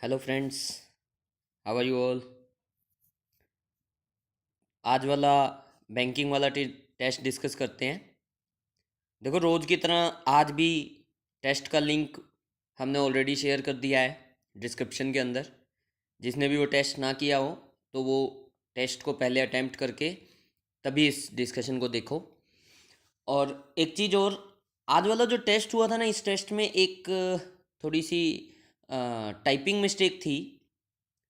Hello friends, how are you all. आज वाला banking वाला टेस्ट डिस्कस करते हैं। देखो, रोज़ की तरह आज भी टेस्ट का लिंक हमने ऑलरेडी शेयर कर दिया है डिस्क्रिप्शन के अंदर। जिसने भी वो टेस्ट ना किया हो तो वो टेस्ट को पहले अटेम्प्ट करके तभी इस डिस्कशन को देखो। और एक चीज़ और, आज वाला जो टेस्ट हुआ था ना, इस टेस्ट में एक थोड़ी सी टाइपिंग मिस्टेक थी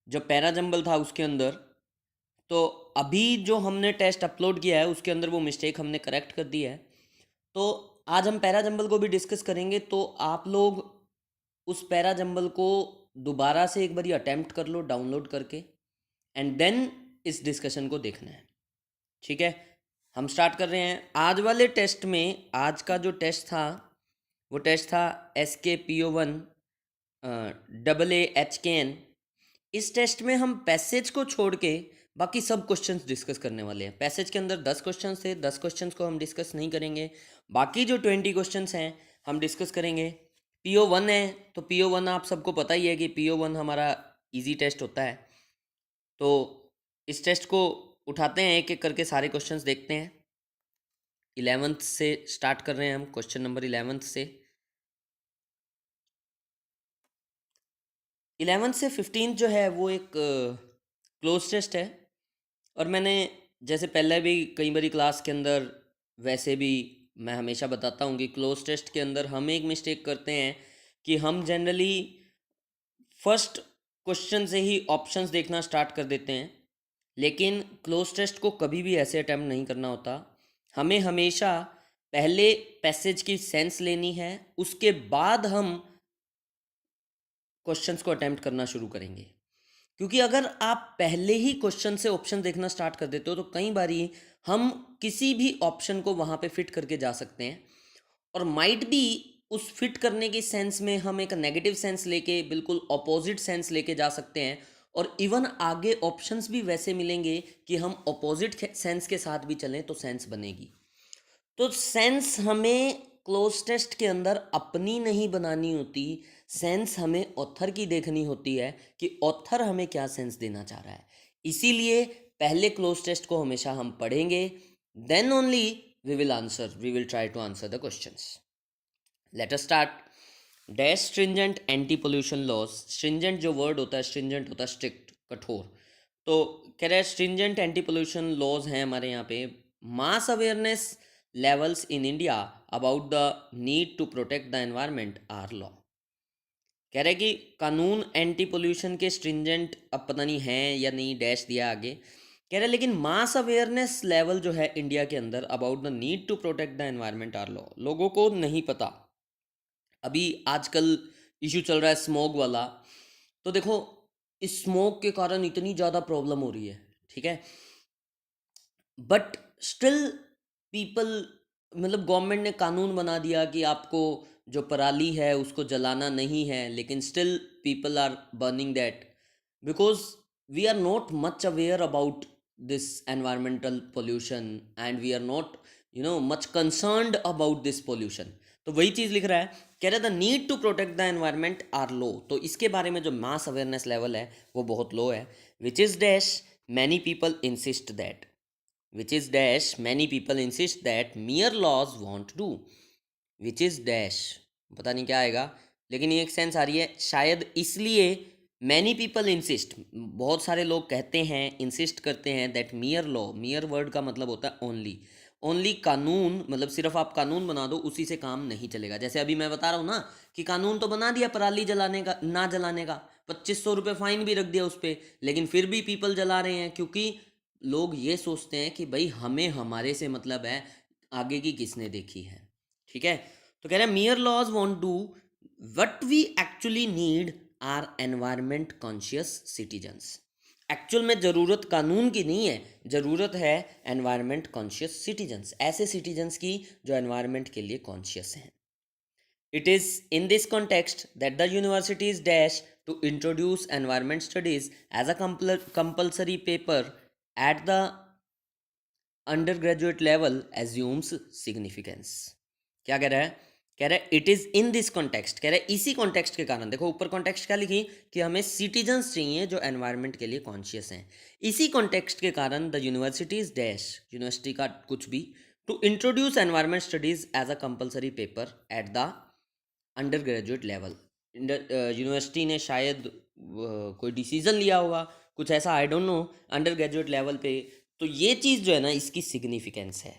जो पैरा जंबल था उसके अंदर। तो अभी जो हमने टेस्ट अपलोड किया है उसके अंदर वो मिस्टेक हमने करेक्ट कर दी है। तो आज हम पैरा जंबल को भी डिस्कस करेंगे, तो आप लोग उस पैरा जंबल को दोबारा से एक बार अटेम्प्ट कर लो डाउनलोड करके, एंड देन इस डिस्कशन को देखना है। ठीक है, हम स्टार्ट कर रहे हैं। आज वाले टेस्ट में, आज का जो टेस्ट था वो टेस्ट था SKPO1 AA HKN। इस टेस्ट में हम पैसेज को छोड़ के बाकी सब क्वेश्चंस डिस्कस करने वाले हैं। पैसेज के अंदर 10 क्वेश्चंस थे, 10 क्वेश्चंस को हम डिस्कस नहीं करेंगे। बाकी जो 20 क्वेश्चंस हैं हम डिस्कस करेंगे। PO1 है तो PO1 आप सबको पता ही है कि PO1 हमारा इजी टेस्ट होता है। तो इस टेस्ट को उठाते हैं, एक एक करके सारे क्वेश्चंस देखते हैं। 11th से स्टार्ट कर रहे हैं हम, क्वेश्चन नंबर 11th से। 11th से 15th जो है वो एक क्लोज टेस्ट है। और मैंने जैसे पहले भी कई बारी क्लास के अंदर, वैसे भी मैं हमेशा बताता हूँ कि क्लोज टेस्ट के अंदर हम एक मिस्टेक करते हैं कि हम जनरली फर्स्ट क्वेश्चन से ही ऑप्शंस देखना स्टार्ट कर देते हैं। लेकिन क्लोज टेस्ट को कभी भी ऐसे अटैम्प्ट नहीं करना होता। हमें हमेशा पहले पैसेज की सेंस लेनी है, उसके बाद हम क्वेश्चंस को अटेम्प्ट करना शुरू करेंगे। क्योंकि अगर आप पहले ही क्वेश्चन से ऑप्शन देखना स्टार्ट कर देते हो तो कई बारी हम किसी भी ऑप्शन को वहां पे फिट करके जा सकते हैं, और माइट भी उस फिट करने की सेंस में हम एक नेगेटिव सेंस लेके बिल्कुल ऑपोजिट सेंस लेके जा सकते हैं। और इवन आगे ऑप्शंस भी वैसे मिलेंगे कि हम ऑपोजिट सेंस के साथ भी चलें तो सेंस बनेगी। तो सेंस हमें क्लोज टेस्ट के अंदर अपनी नहीं बनानी होती। सेंस हमें ऑथर की देखनी होती है कि ऑथर हमें क्या सेंस देना चाह रहा है। इसीलिए पहले क्लोज टेस्ट को हमेशा हम पढ़ेंगे, then only we will try to answer the questions. Let us start. Dash stringent anti pollution laws. Stringent जो वर्ड होता है, स्ट्रिंजेंट होता है स्ट्रिक्ट, कठोर। तो कह रहे हैं स्ट्रिंजेंट एंटी पोल्यूशन लॉज हैं हमारे यहाँ पे। Mass awareness levels in India about the need to protect the environment are law. कह रहे कि कानून एंटी पोल्यूशन के स्ट्रिंजेंट अब पता नहीं हैं या नहीं, डैश दिया आगे। कह रहे लेकिन मास अवेयरनेस लेवल जो है इंडिया के अंदर about the need to protect the environment are law, लोगों को नहीं पता। अभी आजकल इशू चल रहा है स्मोक वाला। तो देखो, इस स्मोक के कारण इतनी ज़्यादा प्रॉब्लम हो रही है, ठीक है, बट स्टिल पीपल, मतलब गवर्नमेंट ने कानून बना दिया कि आपको जो पराली है उसको जलाना नहीं है, लेकिन still people are burning that because we are not much aware about this environmental pollution and we are not much concerned about this pollution. तो वही चीज़ लिख रहा है, कह रहा है the need to protect the environment are low. तो इसके बारे में जो मास अवेयरनेस लेवल है वो बहुत लो है। Which is dash many people insist that, which is dash many people insist that mere laws won't do, which is dash, पता नहीं क्या आएगा, लेकिन ये एक सेंस आ रही है शायद इसलिए मैनी पीपल इंसिस्ट, बहुत सारे लोग कहते हैं, इंसिस्ट करते हैं दैट मियर लॉ, मियर वर्ड का मतलब होता है ओनली, ओनली कानून, मतलब सिर्फ आप कानून बना दो उसी से काम नहीं चलेगा। जैसे अभी मैं बता रहा हूँ ना कि कानून तो बना दिया पराली जलाने का, ना जलाने का, 2500 रुपये फाइन भी रख दिया उस पर, लेकिन फिर भी पीपल जला रहे हैं क्योंकि लोग ये सोचते हैं कि भाई हमें हमारे से मतलब है, आगे की किसने देखी है। ठीक है, तो कह रहे हैं mere laws won't do what we actually need are environment conscious citizens. Actual में ज़रूरत कानून की नहीं है, ज़रूरत है एनवायरमेंट कॉन्शियस सिटीजन्स, ऐसे सिटीजन्स की जो एनवायरमेंट के लिए कॉन्शियस हैं। It is in this context that the university's dash to introduce environment studies as a compulsory paper at the undergraduate level assumes significance। क्या कह रहा है, कह रहा है it is in this context, कह रहा है इसी कॉन्टेक्स्ट के कारण, देखो ऊपर कॉन्टेक्स्ट क्या लिखी कि हमें सिटीजन्स चाहिए जो एनवायरनमेंट के लिए कॉन्शियस हैं, इसी कॉन्टेक्स्ट के कारण द यूनिवर्सिटीज डैश, यूनिवर्सिटी का कुछ भी, to introduce environment studies as a compulsory paper at the undergraduate level. University ने शायद कोई डिसीजन लिया होगा कुछ ऐसा, I don't know, undergraduate level पे। तो ये चीज़ जो है ना इसकी सिग्निफिकेंस है।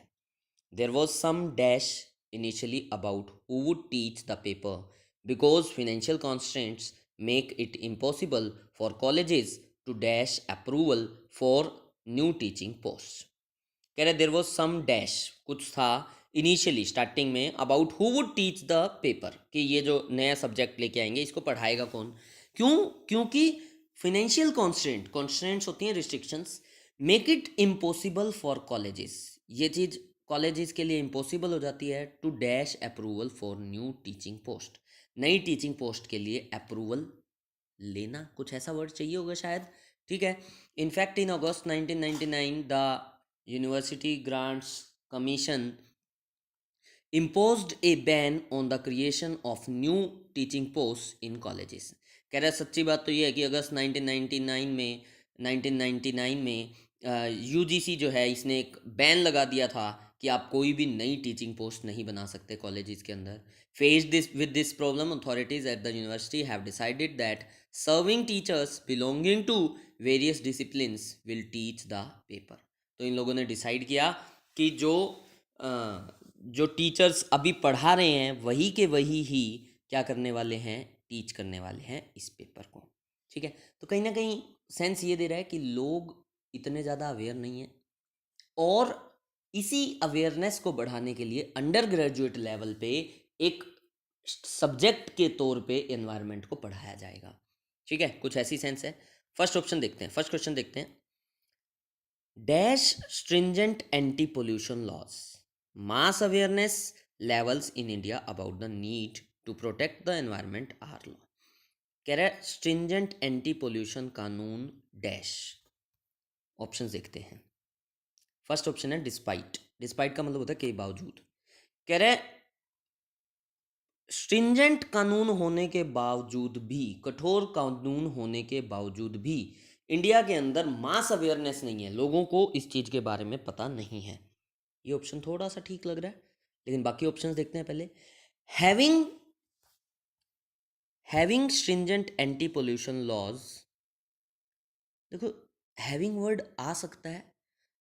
There was some dash initially about who would teach the paper because financial constraints make it impossible for colleges to dash approval for new teaching posts। कह रहे देर वॉज सम डैश, कुछ था इनिशियली स्टार्टिंग में, about who would teach the paper, कि ये जो नया subject लेके आएंगे इसको पढ़ाएगा कौन। क्यों? क्योंकि फिनेंशियल कॉन्स्टेंट्स होती हैं, restrictions, make it impossible for colleges, ये चीज़ कॉलेजेस के लिए इम्पॉसिबल हो जाती है, to dash approval for new teaching post, नई टीचिंग पोस्ट के लिए अप्रूवल लेना, कुछ ऐसा वर्ड चाहिए होगा शायद, ठीक है। In fact in August 1999 the university grants commission imposed a ban on the creation of new teaching posts in colleges। कह रहा है सच्ची बात तो ये है कि अगस्त 1999 में यूजीसी जो है इसने एक बैन लगा दिया था कि आप कोई भी नई टीचिंग पोस्ट नहीं बना सकते कॉलेजेस के अंदर। Face this with this problem authorities at the university have decided that serving teachers belonging to various disciplines will teach the paper. तो इन लोगों ने डिसाइड किया कि जो टीचर्स अभी पढ़ा रहे हैं वही के वही ही क्या करने वाले हैं, टीच करने वाले हैं इस पेपर को, ठीक है। तो कहीं ना कहीं सेंस ये दे रहा है कि लोग इतने ज़्यादा अवेयर नहीं हैं, और इसी अवेयरनेस को बढ़ाने के लिए अंडर ग्रेजुएट लेवल पे एक सब्जेक्ट के तौर पे एनवायरनमेंट को पढ़ाया जाएगा, ठीक है। कुछ ऐसी सेंस है। फर्स्ट ऑप्शन देखते हैं, फर्स्ट क्वेश्चन देखते हैं। Dash stringent anti pollution laws, mass awareness levels in India about the need to protect the environment are law. कह रहा है स्ट्रिंजेंट एंटी पोल्यूशन कानून डैश। ऑप्शन देखते हैं। फर्स्ट ऑप्शन है डिस्पाइट, डिस्पाइट का मतलब होता है के बावजूद। कह रहे स्ट्रिंजेंट कानून होने के बावजूद भी, कठोर कानून होने के बावजूद भी इंडिया के अंदर मास अवेयरनेस नहीं है, लोगों को इस चीज़ के बारे में पता नहीं है। ये ऑप्शन थोड़ा सा ठीक लग रहा है, लेकिन बाकी ऑप्शंस देखते हैं पहले। Having stringent anti pollution laws, देखो हैविंग वर्ड आ सकता है,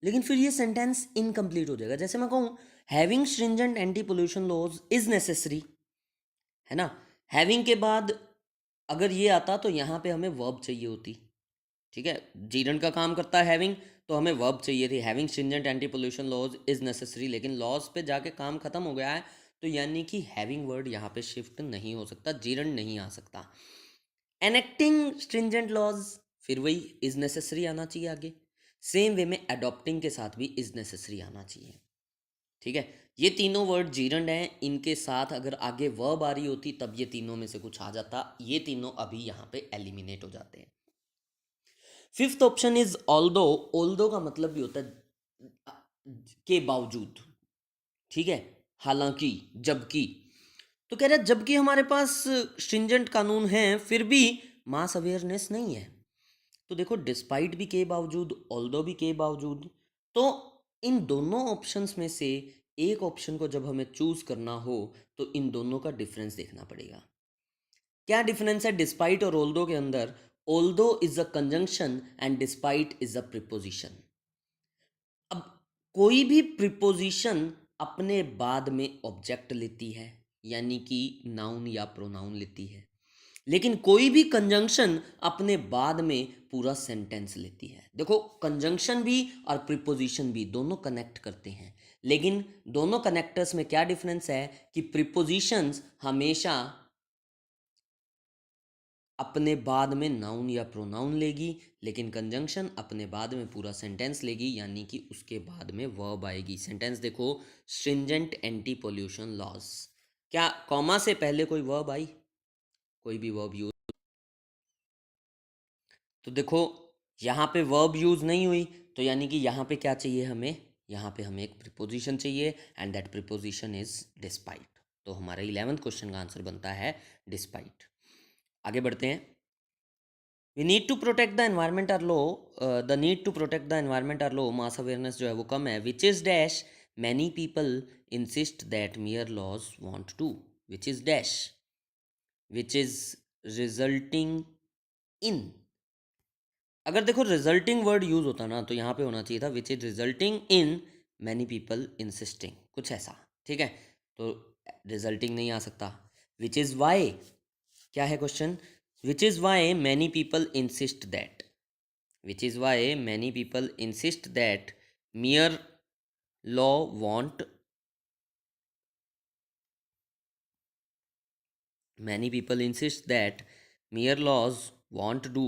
लेकिन फिर ये सेंटेंस इनकम्प्लीट हो जाएगा। जैसे मैं कहूँ having stringent anti pollution laws is necessary, है ना। हैविंग के बाद अगर ये आता तो यहाँ पे हमें वर्ब चाहिए होती, ठीक है। जीरंड का काम करता है हैविंग, तो हमें वर्ब चाहिए थी, having stringent anti pollution laws is necessary, लेकिन लॉज पे जाके काम खत्म हो गया है, तो यानी कि हैविंग वर्ड यहाँ पे शिफ्ट नहीं हो सकता, जीरंड नहीं आ सकता। एनेक्टिंग स्ट्रिंजेंट लॉज, फिर वही इज नेसेसरी आना चाहिए आगे। सेम वे में अडॉप्टिंग के साथ भी इज नेसेसरी आना चाहिए, ठीक है। ये तीनों वर्ड जीरंड हैं, इनके साथ अगर आगे वर्ब आ रही होती तब ये तीनों में से कुछ आ जाता, ये तीनों अभी यहाँ पे एलिमिनेट हो जाते हैं। Fifth option is although. Although का मतलब भी होता है के बावजूद, ठीक है, हालांकि, जबकि। तो कह रहा है जबकि हमारे पास स्ट्रिंजेंट कानून हैं फिर भी मास अवेयरनेस नहीं है। तो देखो डिस्पाइट भी के बावजूद, ऑल्दो भी के बावजूद, तो इन दोनों ऑप्शंस में से एक ऑप्शन को जब हमें चूज करना हो तो इन दोनों का डिफरेंस देखना पड़ेगा। क्या डिफरेंस है डिस्पाइट और ऑल्दो के अंदर? Although is a conjunction and despite is a preposition. अब कोई भी प्रीपोजिशन अपने बाद में ऑब्जेक्ट लेती है, यानी कि नाउन या प्रोनाउन लेती है, लेकिन कोई भी कंजंक्शन अपने बाद में पूरा सेंटेंस लेती है। देखो कंजंक्शन भी और प्रीपोजिशन भी दोनों कनेक्ट करते हैं, लेकिन दोनों कनेक्टर्स में क्या डिफरेंस है कि प्रीपोजिशंस हमेशा अपने बाद में नाउन या प्रोनाउन लेगी, लेकिन कंजंक्शन अपने बाद में पूरा सेंटेंस लेगी, यानी कि उसके बाद में वर्ब आएगी। सेंटेंस देखो, स्ट्रिंजेंट एंटी पोल्यूशन लॉज, क्या कॉमा से पहले कोई वर्ब आई? कोई भी वर्ब यूज, तो देखो यहाँ पे वर्ब यूज नहीं हुई, तो यानी कि यहाँ पे क्या चाहिए हमें? यहाँ पे हमें एक प्रीपोजिशन चाहिए, and that preposition is despite. तो हमारा 11th क्वेश्चन का आंसर बनता है डिस्पाइट। आगे बढ़ते हैं। We need to protect the environment are low, the need to protect the environment are low, mass awareness जो है वो कम है, which is dash many people insist that mere laws want to, which is dash, which is resulting in. अगर देखो resulting word use होता ना तो यहाँ पे होना चाहिए था विच is resulting in many people insisting, कुछ ऐसा, ठीक है। तो रिजल्टिंग नहीं आ सकता। विच इज वाई, क्या है question, which is why many people insist that, which is why many people insist that mere law want, many people insist that mere laws want to do,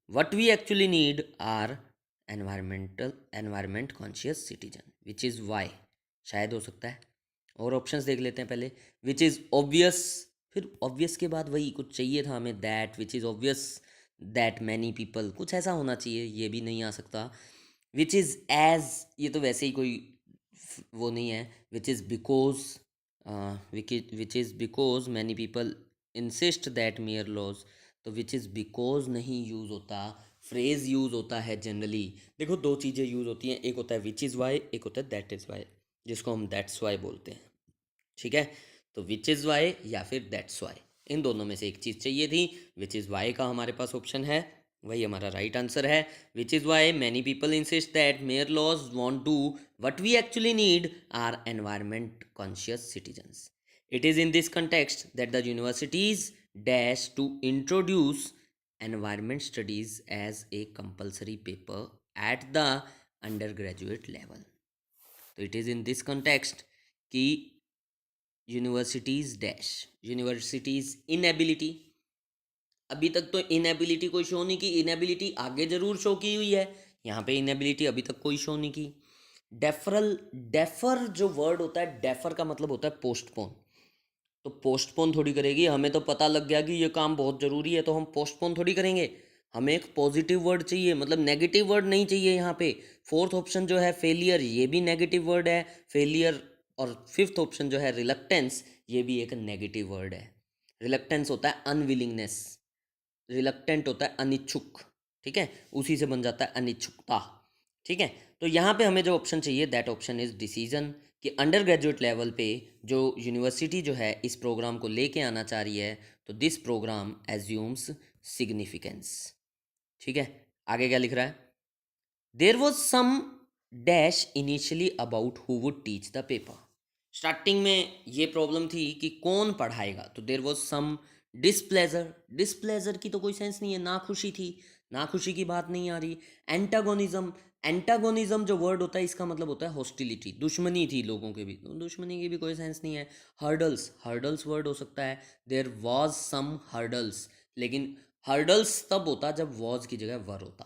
what we actually need are environment conscious citizen, which is why, शायद हो सकता है। और options देख लेते हैं पहले। Which is obvious, फिर ऑब्वियस के बाद वही कुछ चाहिए था हमें, that, which is obvious that many people, कुछ ऐसा होना चाहिए, ये भी नहीं आ सकता। विच इज़ एज, ये तो वैसे ही कोई वो नहीं है। Which is because, which is because many people insist that mere laws, तो विच इज़ बिकॉज नहीं यूज़ होता, फ्रेज यूज़ होता है जनरली। देखो दो चीज़ें यूज़ होती हैं, एक होता है विच इज़ वाई, एक होता है दैट इज़ वाई, जिसको हम दैट्स वाई बोलते हैं, ठीक है। तो विच इज़ वाई या फिर दैट्स वाई, इन दोनों में से एक चीज़ चाहिए थी। विच इज़ वाई का हमारे पास ऑप्शन है, वही हमारा राइट आंसर है। Which is why many people insist that mere laws won't do what we actually need are environment conscious citizens. It is in this context that the universities dash to introduce environment studies as a compulsory paper at the undergraduate level. तो it is in this context कि universities dash, universities inability, अभी तक तो inability कोई show नहीं की, inability आगे जरूर शो की हुई है, यहाँ पे इनएबिलिटी अभी तक कोई शो नहीं की। डेफरल, डेफर जो वर्ड होता है, डेफर का मतलब होता है पोस्टपोन, तो पोस्टपोन थोड़ी करेगी, हमें तो पता लग गया कि ये काम बहुत ज़रूरी है तो हम पोस्टपोन थोड़ी करेंगे। हमें एक पॉजिटिव वर्ड चाहिए, मतलब नेगेटिव वर्ड नहीं चाहिए यहाँ पे। फोर्थ ऑप्शन जो है फेलियर, ये भी नेगेटिव वर्ड है, फेलियर। और फिफ्थ ऑप्शन जो है रिलक्टेंस, ये भी एक नेगेटिव वर्ड है। रिलक्टेंस होता है अनविलिंगनेस, रिलक्टेंट होता है अनिच्छुक, ठीक है, उसी से बन जाता है अनिच्छुकता, ठीक है। तो यहाँ पे हमें जो ऑप्शन चाहिए दैट ऑप्शन इज डिसीजन, कि अंडर ग्रेजुएट लेवल पे जो यूनिवर्सिटी जो है इस प्रोग्राम को लेके आना चाह रही है, तो दिस प्रोग्राम एज्यूम्स सिग्निफिकेंस, ठीक है। आगे क्या लिख रहा है, there was some dash initially about who would teach the paper. Starting में ये प्रॉब्लम थी कि कौन पढ़ाएगा, तो there was some displeasure, displeasure की तो कोई सेंस नहीं है, ना खुशी थी, ना खुशी की बात नहीं आ रही। एंटागोनिज्म, एंटागोनिज्म जो वर्ड होता है इसका मतलब होता है हॉस्टिलिटी, दुश्मनी थी लोगों के भी, तो दुश्मनी की भी कोई सेंस नहीं है। हर्डल्स, हर्डल्स वर्ड हो सकता है, देर वॉज सम हर्डल्स, लेकिन हर्डल्स तब होता जब वॉज की जगह वर होता,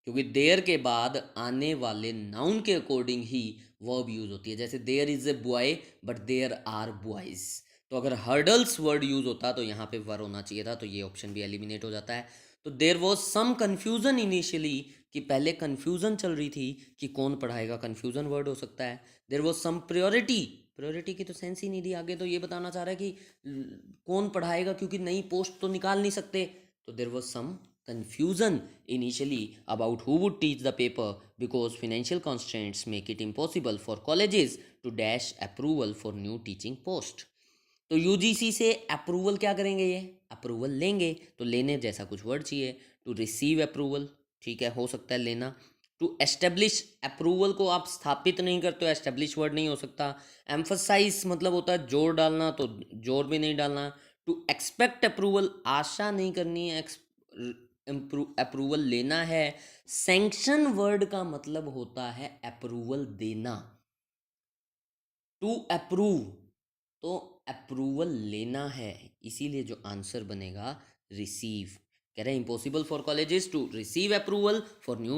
क्योंकि देयर के बाद आने वाले नाउन के अकॉर्डिंग ही वर्ब यूज होती है। जैसे there is a boy but there are boys, तो अगर हर्डल्स वर्ड यूज होता तो यहाँ पे वर होना चाहिए था, तो ये ऑप्शन भी एलिमिनेट हो जाता है। तो there was some confusion initially, कि पहले कन्फ्यूजन चल रही थी कि कौन पढ़ाएगा, कन्फ्यूजन वर्ड हो सकता है। There was some priority, priority की तो सेंस ही नहीं दी, आगे तो ये बताना चाह रहा है कि कौन पढ़ाएगा क्योंकि नई पोस्ट तो निकाल नहीं सकते। तो there was some confusion initially about who would teach the paper because financial constraints make it impossible for colleges to dash approval for new teaching post। तो यूजीसी से अप्रूवल क्या करेंगे, ये अप्रूवल लेंगे, तो लेने जैसा कुछ वर्ड चाहिए। टू रिसीव अप्रूवल, ठीक है, हो सकता है लेना। टू एस्टेब्लिश, अप्रूवल को आप स्थापित नहीं करते हो, एस्टेब्लिश वर्ड नहीं हो सकता। एम्फसाइज मतलब होता है जोर डालना, तो जोर भी नहीं डालना। टू एक्सपेक्ट अप्रूवल, आशा नहीं करनी है, अप्रूवल लेना है। सैंक्शन वर्ड का मतलब होता है अप्रूवल देना, टू अप्रूव, तो अप्रूवल लेना है, इसीलिए जो आंसर बनेगा रिसीव। कह रहे हैं impossible for colleges to receive approval for new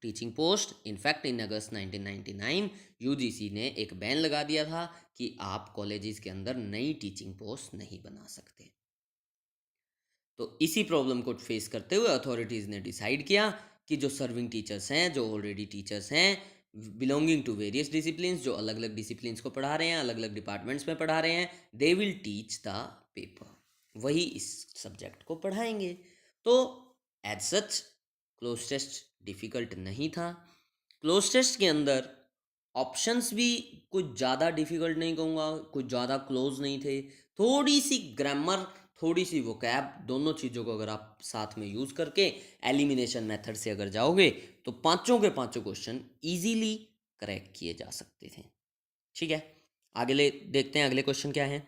teaching post. In fact in August 1999 UGC ने एक बैन लगा दिया था कि आप कॉलेजेस के अंदर नई टीचिंग पोस्ट नहीं बना सकते। तो इसी प्रॉब्लम को फेस करते हुए अथॉरिटीज़ ने डिसाइड किया कि जो सर्विंग टीचर्स हैं, जो ऑलरेडी टीचर्स हैं, बिलोंगिंग टू वेरियस डिसिप्लिन्स, जो अलग अलग डिसिप्लिन्स को पढ़ा रहे हैं, अलग अलग डिपार्टमेंट्स में पढ़ा रहे हैं, they will teach the paper, वही इस सब्जेक्ट को पढ़ाएंगे। तो as such close test difficult नहीं था। क्लोज टेस्ट के अंदर ऑप्शंस भी कुछ ज़्यादा डिफ़िकल्ट नहीं कहूँगा, कुछ ज़्यादा क्लोज नहीं थे। थोड़ी सी ग्रामर, थोड़ी सी वोकैब, दोनों चीज़ों को अगर आप साथ में यूज़ करके एलिमिनेशन मेथड से अगर जाओगे तो पांचों के पांचों क्वेश्चन इजीली क्रैक किए जा सकते थे। ठीक है, अगले देखते हैं अगले क्वेश्चन क्या है।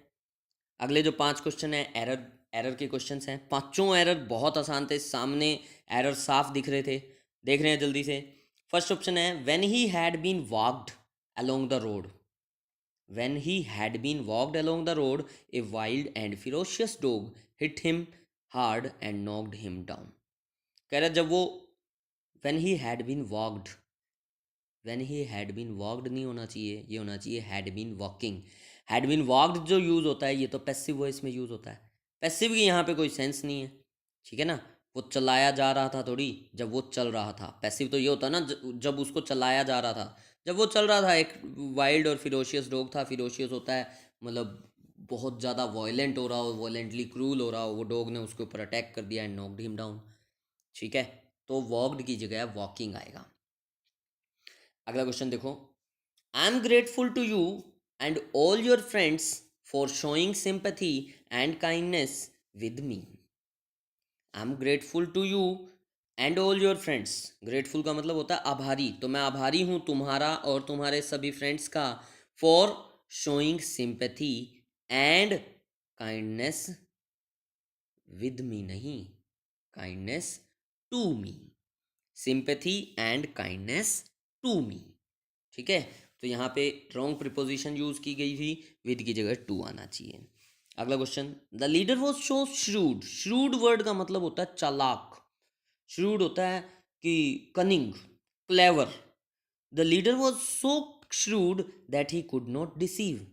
अगले जो 5 क्वेश्चन है एरर के क्वेश्चन हैं। पांचों एरर बहुत आसान थे, सामने एरर साफ दिख रहे थे। देख रहे हैं जल्दी से। फर्स्ट ऑप्शन है when he had been walked along the road, when he had been walked along the road, a wild and ferocious dog hit him hard and knocked him down. कह रहा जब वो when he had been walked, when he had been walked नहीं होना चाहिए, ये होना चाहिए had been walking. had been walked जो यूज़ होता है ये तो पैसिव वॉइस में यूज़ होता है। पैसिव की यहाँ पे कोई सेंस नहीं है, ठीक है ना। वो चलाया जा रहा था थोड़ी, जब वो चल रहा था। पैसिव तो ये होता ना जब उसको चलाया जा रहा था, जब वो चल रहा था। एक वाइल्ड और फिरोशियस डॉग था। फिरोशियस होता है मतलब बहुत ज़्यादा वॉयलेंट हो रहा हो, वॉयलेंटली क्रूल हो रहा हो, वो डॉग ने उसके ऊपर अटैक कर दिया एंड नॉक्ड हिम डाउन। ठीक है, तो वॉक्ड की जगह वॉकिंग आएगा। अगला क्वेश्चन देखो, I am grateful to you and all your friends for showing sympathy and kindness with me. I am grateful to you and all your friends. Grateful का मतलब होता है आभारी, तो मैं आभारी हूँ तुम्हारा और तुम्हारे सभी फ्रेंड्स का। For showing sympathy and kindness with me, नहीं, kindness to me. Sympathy and kindness to me. ठीक है, तो यहाँ पे रॉन्ग प्रिपोजिशन यूज की गई थी, विद की जगह टू आना चाहिए। अगला question, the leader was so shrewd. Shrewd word का मतलब होता है चालाक। श्रूड होता है कि cunning, clever. The leader was so shrewd that he could not deceive.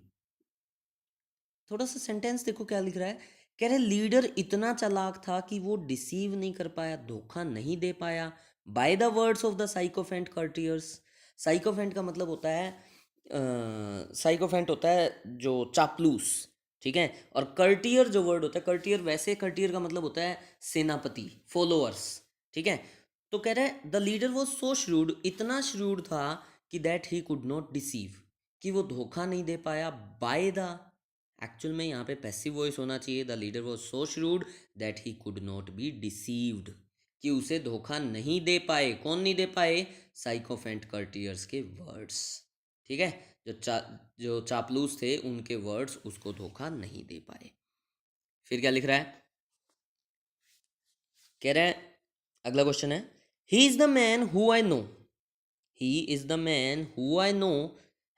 थोड़ा सा सेंटेंस देखो क्या लिख रहा है। कह रहे लीडर इतना चालाक था कि वो डिसीव नहीं कर पाया, धोखा नहीं दे पाया। By the words of the sycophant courtiers. Sycophant का मतलब होता है साइकोफेंट होता है जो चापलूस, ठीक है। और कर्टियर जो वर्ड होता है, कर्टियर वैसे कर्टियर का मतलब होता है सेनापति, फॉलोअर्स, ठीक है। तो कह रहे हैं the leader was so shrewd, इतना श्रूड था कि that he could not deceive, कि वो धोखा नहीं दे पाया। बाय द, एक्चुअल में यहाँ पे पैसिव वॉइस होना चाहिए, the leader was so shrewd that he could not be deceived, कि उसे धोखा नहीं दे पाए। कौन नहीं दे पाए? साइकोफेंट कर्टियर्स के वर्ड्स, ठीक है। जो चापलूस थे उनके वर्ड्स उसको धोखा नहीं दे पाए। फिर क्या लिख रहा है, कह रहा है अगला क्वेश्चन है, he is the man who I know, he is the man who I know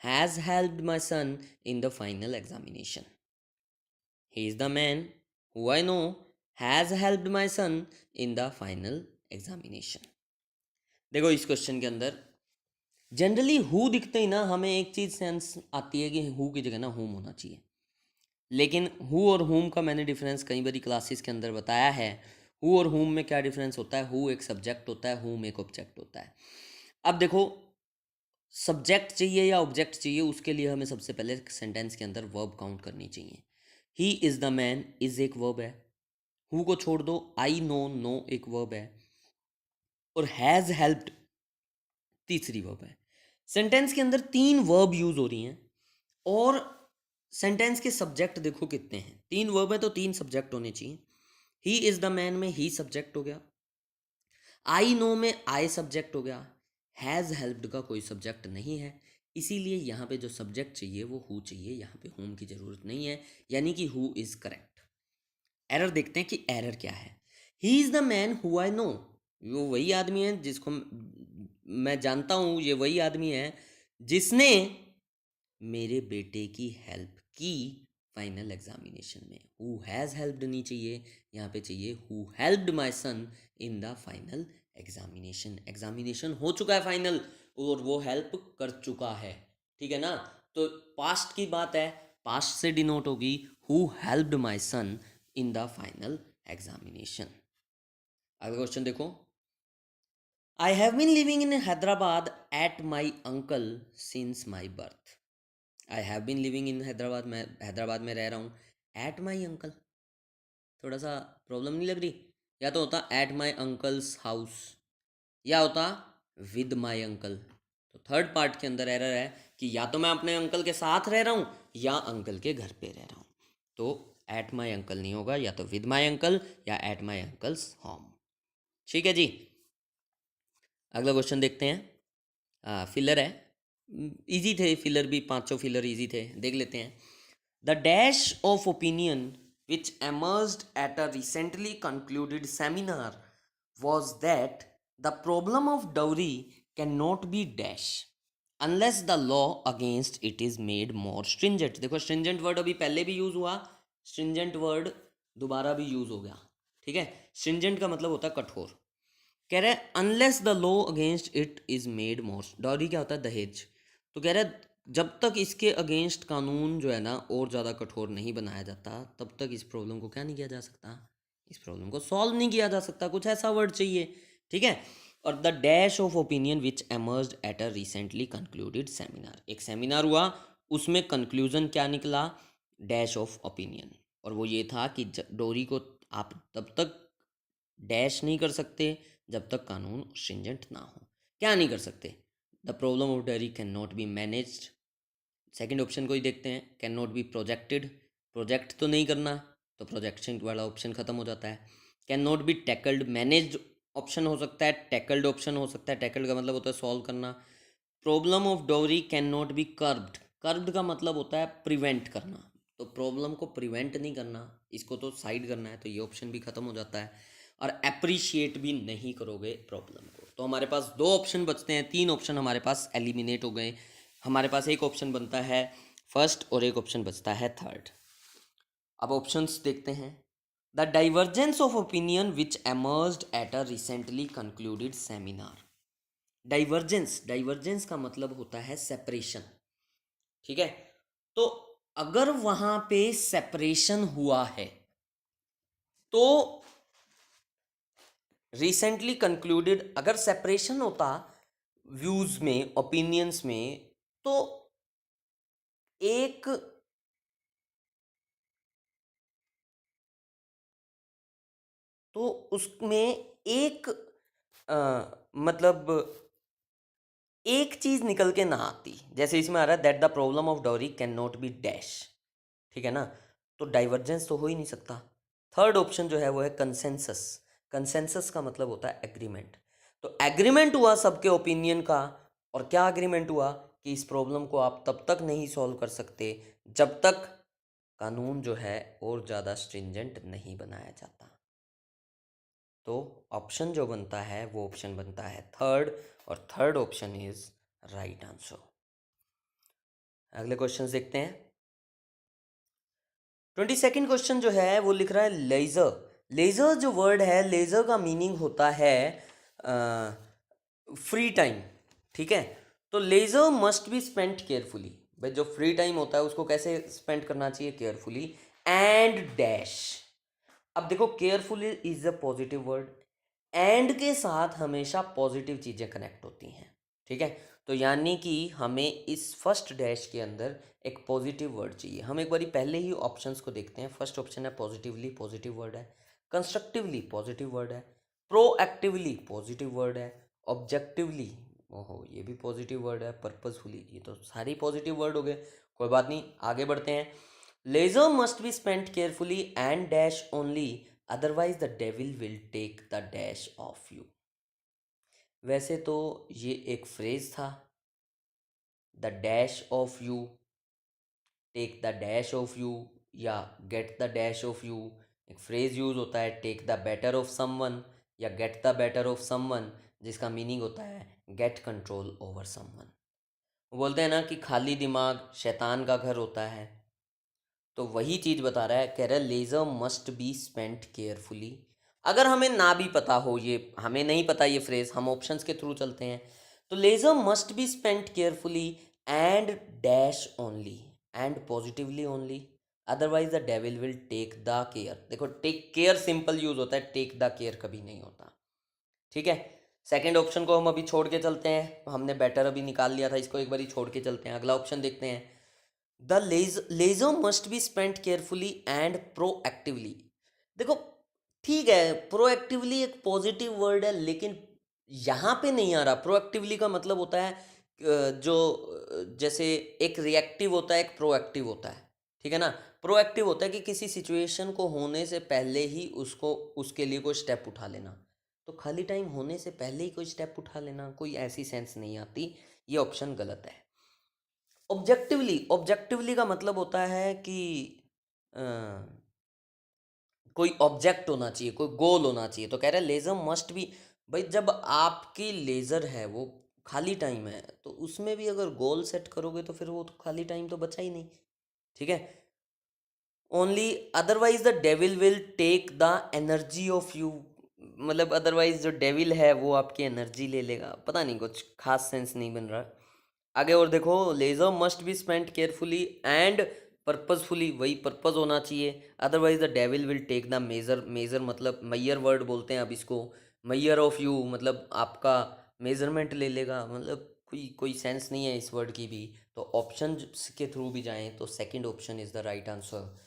has helped my son in the final examination. He is the man who I know has helped my son in the final examination. देखो इस question के अंदर generally who दिखते ही ना हमें एक चीज़ sense आती है कि हु की जगह ना हुम होना चाहिए। लेकिन हु और हुम का मैंने डिफरेंस कई बारी क्लासेस के अंदर बताया है। हु और हुम में क्या डिफरेंस होता है? हु एक सब्जेक्ट होता है, हुम एक ऑब्जेक्ट होता है। अब देखो, सब्जेक्ट चाहिए या ऑब्जेक्ट चाहिए, उसके लिए हमें सबसे पहले सेंटेंस के अंदर वर्ब काउंट करनी चाहिए। He is the man, is एक वर्ब है। हु को छोड़ दो, आई नो, नो एक वर्ब है, और हैज़ हेल्प्ड तीसरी वर्ब है। सेंटेंस के अंदर तीन वर्ब यूज हो रही हैं, और सेंटेंस के सब्जेक्ट देखो कितने हैं। तीन वर्ब है तो तीन सब्जेक्ट होने चाहिए। ही इज द मैन में ही सब्जेक्ट हो गया, आई नो में आई सब्जेक्ट हो गया, हैज़ हेल्प्ड का कोई सब्जेक्ट नहीं है। इसीलिए यहाँ पे जो सब्जेक्ट चाहिए वो हु चाहिए, यहाँ पे होम की जरूरत नहीं है, यानी कि हु इज करेक्ट। एरर देखते हैं कि एरर क्या है। He is the man who I no, वो वही आदमी है जिसको मैं जानता हूँ, ये वही आदमी है जिसने मेरे बेटे की हेल्प की फाइनल एग्जामिनेशन में। हु हैज़ हेल्प्ड नहीं चाहिए, यहाँ पे चाहिए who helped my son in the final examination. Examination हो चुका है फाइनल, और वो हेल्प कर चुका है, ठीक है ना। तो पास्ट की बात है, पास्ट से डिनोट होगी who helped my son in the final examination. अगला क्वेश्चन देखो, I have been living in Hyderabad at my uncle since my birth. I have been living in Hyderabad, मैं हैदराबाद में रह रहा हूँ एट माई अंकल, थोड़ा सा प्रॉब्लम नहीं लग रही? या तो होता एट माई अंकल्स हाउस, या होता विद माई अंकल। तो थर्ड पार्ट के अंदर एरर है कि या तो मैं अपने अंकल के साथ रह रहा हूँ या अंकल के घर पे रह रहा हूँ। तो एट माई अंकल नहीं होगा, या तो विद माई अंकल या एट माई अंकल्स होम। ठीक है जी, अगला क्वेश्चन देखते हैं। फिलर है, इजी थे फिलर भी, पांचों फिलर इजी थे, देख लेते हैं। The dash of opinion which emerged at a recently concluded seminar was that the problem of dowry cannot be dash unless the law against it is made more stringent। देखो stringent word अभी पहले भी use हुआ, stringent word दोबारा भी use हो गया। ठीक है, stringent का मतलब होता है कठोर। कह रहा है unless the law against it is made more, dowry क्या होता है? दहेज। तो कह रहा है जब तक इसके अगेंस्ट कानून जो है ना और ज़्यादा कठोर नहीं बनाया जाता, तब तक इस प्रॉब्लम को क्या नहीं किया जा सकता? इस प्रॉब्लम को सॉल्व नहीं किया जा सकता। कुछ ऐसा वर्ड चाहिए। ठीक है, और the dash of opinion which emerged at a recently concluded seminar, एक सेमिनार हुआ, उसमें कंक्लूजन क्या निकला? Dash of opinion. और वो ये था कि डोरी को आप तब तक डैश नहीं कर सकते जब तक कानून स्ट्रिंजेंट ना हो। क्या नहीं कर सकते? The problem of dairy can not be managed. Second option को ही देखते हैं, can not be projected, project तो नहीं करना, तो प्रोजेक्शन वाला ऑप्शन खत्म हो जाता है। Can not B tackled, managed option हो सकता है, टैकल्ड ऑप्शन हो सकता है। टैकल्ड का मतलब होता है सॉल्व करना। प्रॉब्लम ऑफ डोरी can not B curved, curved का मतलब होता है प्रिवेंट करना। तो प्रॉब्लम को प्रिवेंट नहीं करना, इसको तो साइड करना है, तो ये ऑप्शन भी खत्म हो जाता है। और अप्रिशिएट भी नहीं करोगे प्रॉब्लम को। तो हमारे पास दो ऑप्शन बचते हैं, तीन ऑप्शन हमारे पास एलिमिनेट हो गए। हमारे पास एक ऑप्शन बनता है फर्स्ट और एक ऑप्शन बचता है थर्ड। अब ऑप्शंस देखते हैं। The divergence of opinion which emerged at a recently concluded seminar. Divergence, divergence का मतलब होता है सेपरेशन। ठीक है, तो अगर वहां पे सेपरेशन हुआ है तो रिसेंटली कंक्लूडेड, अगर सेपरेशन होता व्यूज में, ओपिनियंस में, तो एक तो उसमें एक मतलब एक चीज निकल के ना आती। जैसे इसमें आ रहा है that the problem of dowry can not be dash. ठीक है ना, तो डाइवर्जेंस तो हो ही नहीं सकता। थर्ड ऑप्शन जो है वो है कंसेंसस। कंसेंसस का मतलब होता है एग्रीमेंट। तो एग्रीमेंट हुआ सबके ओपिनियन का, और क्या एग्रीमेंट हुआ कि इस प्रॉब्लम को आप तब तक नहीं सॉल्व कर सकते जब तक कानून जो है और ज़्यादा स्ट्रिंजेंट नहीं बनाया जाता। तो ऑप्शन जो बनता है वो ऑप्शन बनता है थर्ड, और third option is right answer. अगले क्वेश्चन देखते हैं। 22nd क्वेश्चन जो है वो लिख रहा है लेजर। लेजर जो वर्ड है, लेजर का मीनिंग होता है फ्री टाइम। ठीक है, तो leisure must be spent carefully. भाई जो फ्री टाइम होता है उसको कैसे स्पेंड करना चाहिए? केयरफुली। एंड डैश, अब देखो carefully is a positive word, and के साथ हमेशा पॉजिटिव चीज़ें कनेक्ट होती हैं। ठीक है, तो यानी कि हमें इस फर्स्ट डैश के अंदर एक पॉजिटिव वर्ड चाहिए। हम एक बारी पहले ही ऑप्शंस को देखते हैं। फर्स्ट ऑप्शन है पॉजिटिवली, पॉजिटिव वर्ड है। कंस्ट्रक्टिवली, पॉजिटिव वर्ड है। प्रोएक्टिवली, पॉजिटिव वर्ड है। ऑब्जेक्टिवली, ओहो ये भी पॉजिटिव वर्ड है। पर्पसफुली, ये तो सारे पॉजिटिव वर्ड हो गए। कोई बात नहीं, आगे बढ़ते हैं। Leisure must be spent carefully and dash only, otherwise the devil will take the dash of you. वैसे तो ये एक फ्रेज था, the dash of you, take the dash of you, या get the dash of you. एक phrase use होता है take the better of someone या get the better of someone, जिसका मीनिंग होता है गेट कंट्रोल ओवर समवन। बोलते हैं ना कि खाली दिमाग शैतान का घर होता है, तो वही चीज़ बता रहा है। कह रहा है leisure must be spent carefully. अगर हमें ना भी पता हो, ये हमें नहीं पता ये फ्रेज, हम ऑप्शंस के थ्रू चलते हैं। तो leisure must be spent carefully and dash only, and positively only, otherwise the devil will take the care. देखो टेक केयर सिंपल यूज होता है, टेक द केयर कभी नहीं होता। ठीक है, सेकंड ऑप्शन को हम अभी छोड़ के चलते हैं, हमने बेटर अभी निकाल लिया था, इसको एक बार छोड़ के चलते हैं। अगला ऑप्शन देखते हैं, the leisure must be spent carefully and proactively. देखो ठीक है, प्रोएक्टिवली एक पॉजिटिव वर्ड है, लेकिन यहाँ पे नहीं आ रहा। प्रोएक्टिवली का मतलब होता है जैसे एक रिएक्टिव होता है, एक प्रोएक्टिव होता है, ठीक है ना। प्रोएक्टिव होता है कि किसी सिचुएशन को होने से पहले ही उसको उसके लिए कोई स्टेप उठा लेना। तो खाली टाइम होने से पहले ही कोई स्टेप उठा लेना, कोई ऐसी सेंस नहीं आती। ये ऑप्शन गलत है। ऑब्जेक्टिवली का मतलब होता है कि अ, कोई ऑब्जेक्ट होना चाहिए, कोई गोल होना चाहिए। तो कह रहे हैं लेजर मस्ट बी। भाई जब आपकी लेजर है वो खाली टाइम है, तो उसमें भी अगर गोल सेट करोगे तो फिर वो तो खाली टाइम तो बचा ही नहीं, ठीक है। Only otherwise the devil will take the energy of you. मतलब अदरवाइज जो डेविल है वो आपकी एनर्जी ले लेगा। पता नहीं, कुछ खास सेंस नहीं बन रहा। आगे और देखो, leisure must be spent carefully and purposefully, वही पर्पज होना चाहिए। Otherwise the devil will take the major. Major मतलब मैयर वर्ड बोलते हैं अब इसको। मैयर ऑफ यू मतलब आपका मेजरमेंट ले लेगा। मतलब कोई कोई सेंस नहीं है इस वर्ड की भी। तो ऑप्शन के थ्रू भी जाएं तो second option is the right answer,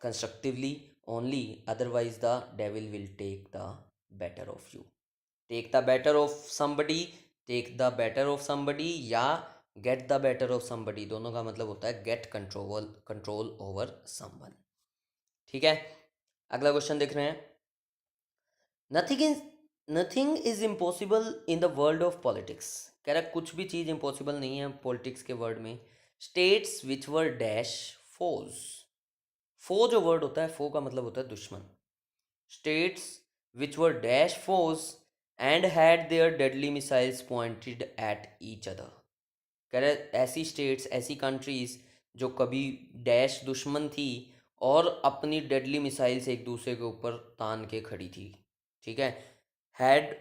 constructively only, otherwise the devil will take the better of you. Take the better of somebody, take the better of somebody या get the better of somebody, दोनों का मतलब होता है get control control over someone, ठीक है। अगला question देख रहे हैं, nothing is nothing is impossible in the world of politics. कह रहा है कुछ भी चीज़ इम्पॉसिबल नहीं है पॉलिटिक्स के वर्ड में। स्टेट्स विच वर डैश फोज। फो जो वर्ड होता है, फो का मतलब होता है दुश्मन। States which were dash force and had there deadly missiles pointed at each other. कह रहे ऐसी स्टेट्स, ऐसी कंट्रीज जो कभी डैश दुश्मन थी और अपनी डेडली मिसाइल्स एक दूसरे के ऊपर तान के खड़ी थी, ठीक है। Had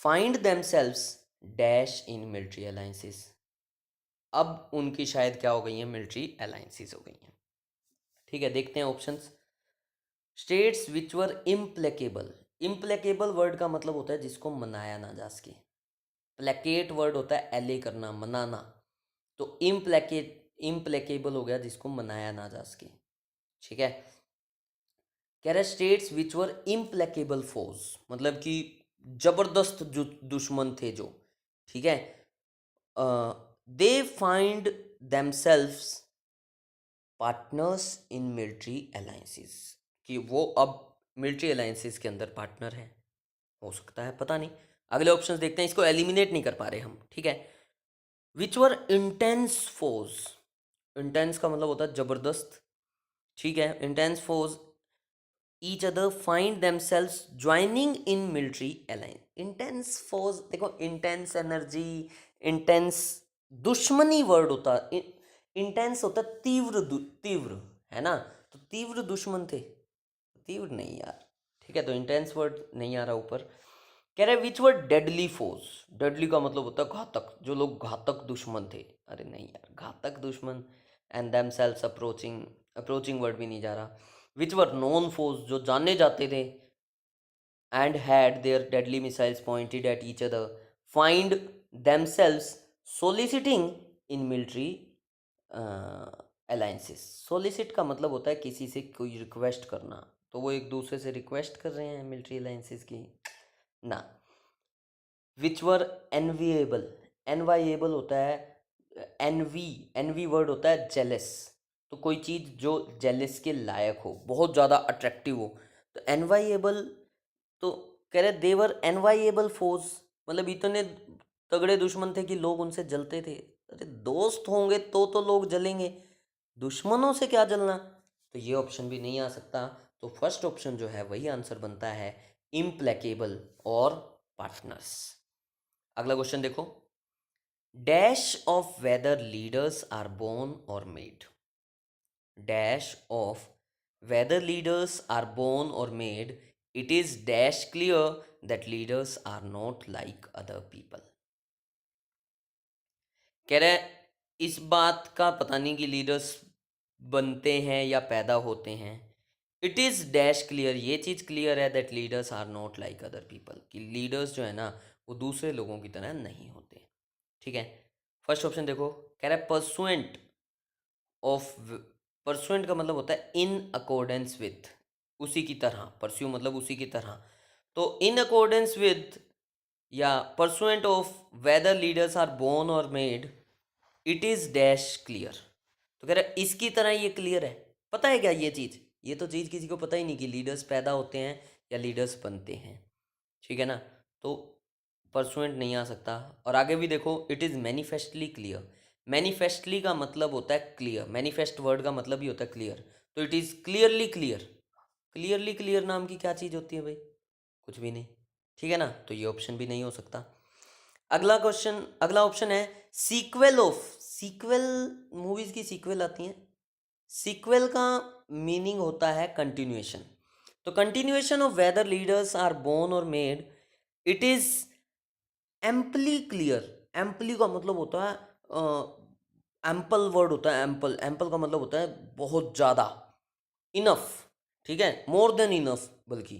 find themselves dash in military alliances. अब उनकी शायद क्या हो गई है, मिलिट्री अलायंसेस हो गई हैं, ठीक है। देखते हैं ऑप्शंस। स्टेट्स विच वर इम्प्लेकेबल। इम्प्लेकेबल वर्ड का मतलब होता है जिसको मनाया ना जा सके। प्लेकेट वर्ड होता है एले करना, मनाना। तो इम्प्लेकेबल हो गया जिसको मनाया ना जा सके, ठीक है। कह रहे स्टेट्स विच वर इम्प्लेकेबल फोर्स, मतलब कि जबरदस्त जो दुश्मन थे जो, ठीक है। They find themselves partners in military alliances, कि वो अब मिलिट्री अलायंसेस के अंदर पार्टनर हैं। हो सकता है, पता नहीं। अगले ऑप्शंस देखते हैं, इसको एलिमिनेट नहीं कर पा रहे हम, ठीक है। विच वर इंटेंस फोर्स। इंटेंस का मतलब होता है जबरदस्त, ठीक है। Intense force each other find themselves joining in military alliance. Intense force, देखो इंटेंस एनर्जी, इंटेंस दुश्मनी वर्ड होता है। इंटेंस होता है तीव्र, तीव्र, है ना। तो तीव्र दुश्मन थे, तीव्र नहीं यार, ठीक है। तो इंटेंस वर्ड नहीं आ रहा ऊपर। कह रहे विच वर डेडली फोर्स। डेडली का मतलब होता है घातक, जो लोग घातक दुश्मन थे। अरे नहीं यार, घातक दुश्मन and themselves approaching, approaching word भी नहीं जा रहा। विच वर नोन फोर्स, जो जाने जाते थे, and had there deadly missiles pointed at each other, find themselves सोलिसिटिंग in military alliances. Solicit का मतलब होता है किसी से कोई रिक्वेस्ट करना, तो वो एक दूसरे से रिक्वेस्ट कर रहे हैं मिलिट्री अलायंसेस की ना। विच वर एनविएबल, एनवाइएबल होता है एनवी, एनवी वर्ड होता है जेलस। तो कोई चीज़ जो जेलस के लायक हो, बहुत ज़्यादा अट्रैक्टिव हो, तो एनवाइएबल। तो कह रहे देवर एनवाइएबल फोर्स, मतलब इतने तगड़े दुश्मन थे कि लोग उनसे जलते थे। अरे दोस्त होंगे तो लोग जलेंगे, दुश्मनों से क्या जलना। तो ये ऑप्शन भी नहीं आ सकता। तो फर्स्ट ऑप्शन जो है वही आंसर बनता है, इम्प्लेकेबल और पार्टनर्स। अगला क्वेश्चन देखो, dash of whether leaders are born और made. Dash of whether leaders are born or made, it is dash clear that leaders are not like other people। कह रहे इस बात का पता नहीं कि लीडर्स बनते हैं या पैदा होते हैं। इट इज़ डैश क्लियर, ये चीज़ क्लियर है that leaders are not like other people, कि लीडर्स जो है ना वो दूसरे लोगों की तरह नहीं होते। ठीक है, फर्स्ट ऑप्शन देखो, कह रहा है परसुएंट ऑफ, परसुएंट का मतलब होता है इन अकॉर्डेंस विथ, उसी की तरह, परस्यू मतलब उसी की तरह, तो इन अकॉर्डेंस विथ या pursuant of whether leaders are born और made, it is dash clear. तो कह रहा है इसकी तरह ये क्लियर है। पता है क्या ये चीज़, ये तो चीज़ किसी को पता ही नहीं कि लीडर्स पैदा होते हैं या लीडर्स बनते हैं। ठीक है ना, तो परसुएंट नहीं आ सकता। और आगे भी देखो, it is manifestly clear, manifestly का मतलब होता है क्लियर, मैनिफेस्ट वर्ड का मतलब ही होता है क्लियर, तो it is clearly clear. Clearly clear नाम की क्या चीज़ होती है भाई, कुछ भी नहीं। ठीक है ना, तो ये ऑप्शन भी नहीं हो सकता। अगला क्वेश्चन, अगला ऑप्शन है सीक्वल ऑफ, सीक्वल मूवीज की सीक्वल आती हैं, सीक्वल का मीनिंग होता है कंटिन्यूएशन। तो continuation of whether leaders are born और made, it is amply clear. Amply का मतलब होता है एम्पल वर्ड होता है, एम्पल, एम्पल का मतलब होता है बहुत ज़्यादा, इनफ। ठीक है, मोर देन इनफ बल्कि,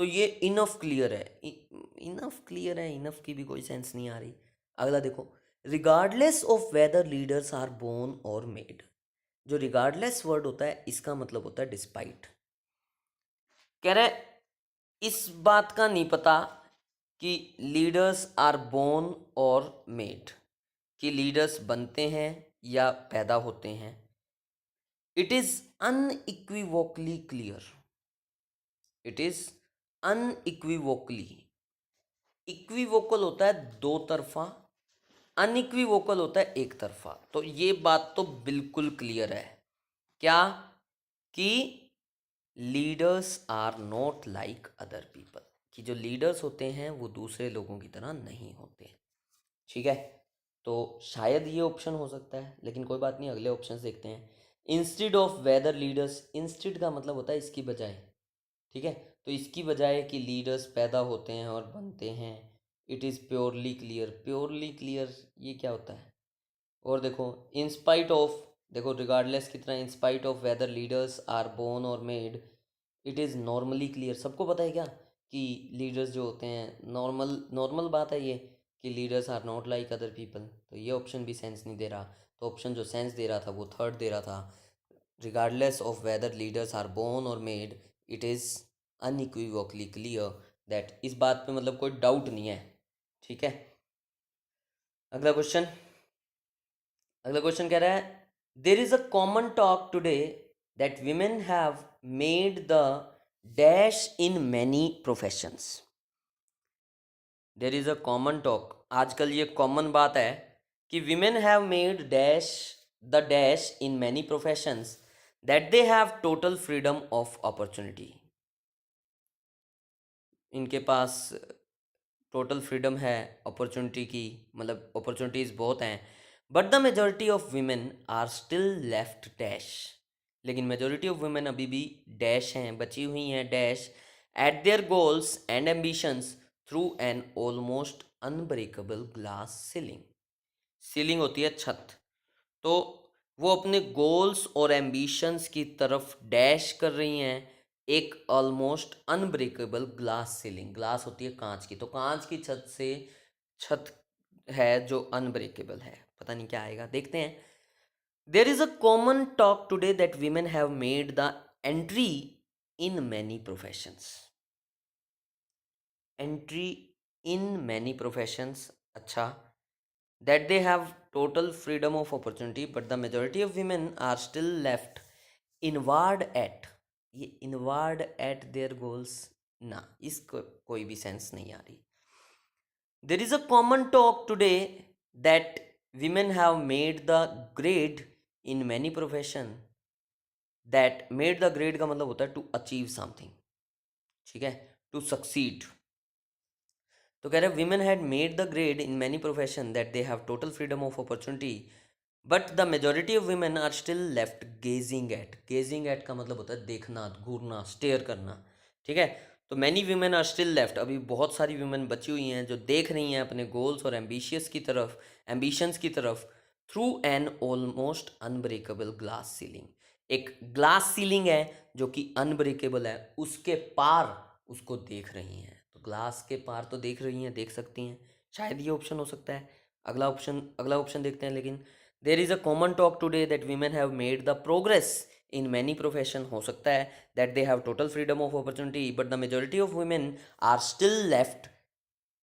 तो ये इनफ क्लियर है, इनफ क्लियर है, इनफ की भी कोई सेंस नहीं आ रही। अगला देखो, regardless of whether leaders are born और मेड, जो रिगार्डलेस वर्ड होता है इसका मतलब होता है डिस्पाइट। कह रहे इस बात का नहीं पता कि लीडर्स आर बोर्न और मेड, कि लीडर्स बनते हैं या पैदा होते हैं। It is unequivocally clear, it is unequivocally, equivocal होता है दो तरफा, अनइक्विवोकल होता है एक तरफा। तो ये बात तो बिल्कुल क्लियर है, क्या, कि leaders are not like other people, कि जो लीडर्स होते हैं वो दूसरे लोगों की तरह नहीं होते। ठीक है, तो शायद ये ऑप्शन हो सकता है, लेकिन कोई बात नहीं, अगले ऑप्शन देखते हैं। Instead of whether leaders, instead का मतलब होता है इसकी बजाय। ठीक है, तो इसकी बजाय कि लीडर्स पैदा होते हैं और बनते हैं, it is purely clear, purely clear ये क्या होता है। और देखो, इंस्पाइट ऑफ, देखो रिगार्डलेस की तरह, in spite of whether leaders are born और made, it is normally clear. सबको पता है क्या कि लीडर्स जो होते हैं, नॉर्मल नॉर्मल बात है ये, कि leaders are not like other people, तो ये ऑप्शन भी सेंस नहीं दे रहा। तो ऑप्शन जो सेंस दे रहा था वो थर्ड दे रहा था, regardless of whether leaders are born or made, it is unequivocally clear that, इस बात पे मतलब कोई डाउट नहीं है। ठीक है, अगला क्वेश्चन, अगला क्वेश्चन कह रहा है there is a common talk today that women have made the dash in many professions. There is a common talk, आजकल ये कॉमन बात है कि women have made dash, the dash in many professions, that they have total freedom of opportunity. इनके पास total freedom है opportunity की, मतलब अपॉर्चुनिटीज़ बहुत हैं, but the majority of women are still left dash, लेकिन मेजोरिटी ऑफ वुमेन अभी भी डैश हैं, बची हुई हैं dash, eight their goals and ambitions through an almost unbreakable glass ceiling. Ceiling होती है छत, तो वो अपने गोल्स और एम्बिशंस की तरफ डैश कर रही हैं एक almost unbreakable glass ceiling. Glass होती है कांच की, तो कांच की छत से, छत है जो अनब्रेकेबल है, पता नहीं क्या आएगा, देखते हैं। देर is a common talk today that women have made the entry in many professions, entry in many professions, अच्छा, that they have total freedom of opportunity but the majority of women are still left inward at, ये inward at their goals, ना इसको कोई भी sense नहीं आ रही। there is a common talk today that women have made the grade in many profession, that made the grade का मतलब होता है to achieve something। ठीक है, to succeed। तो कह रहे हैं women had made the grade in many profession that they have total freedom of opportunity but the majority of women are still left gazing at, gazing at का मतलब होता है देखना, घूरना, स्टेयर करना। ठीक है, तो many women are still left, अभी बहुत सारी वीमेन बची हुई हैं जो देख रही हैं अपने गोल्स और एम्बिशियस की तरफ, एम्बिशंस की तरफ, through an almost unbreakable glass ceiling, एक ग्लास सीलिंग है जो कि अनब्रेकेबल है, उसके पार उसको देख रही हैं, तो ग्लास के पार तो देख रही हैं, देख सकती हैं, शायद ये ऑप्शन हो सकता है। अगला ऑप्शन देखते हैं। लेकिन there is a common talk today that women have made the progress in many profession, हो सकता है that they have total freedom of opportunity but the majority of women are still left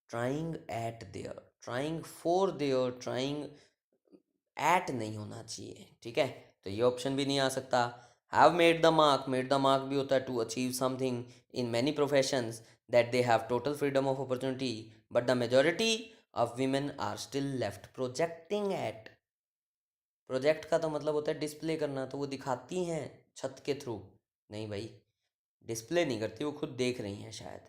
trying at their, trying for their, trying at नहीं होना चाहिए, ठीक है, तो ये ऑप्शन भी नहीं आ सकता। हैव मेड द मार्क भी होता है to achieve something in many professions that they have total freedom of opportunity but the majority of women are still left projecting at. Project का तो मतलब होता है डिस्प्ले करना, तो वो दिखाती हैं छत के थ्रू, नहीं भाई, डिस्प्ले नहीं करती, वो खुद देख रही हैं शायद।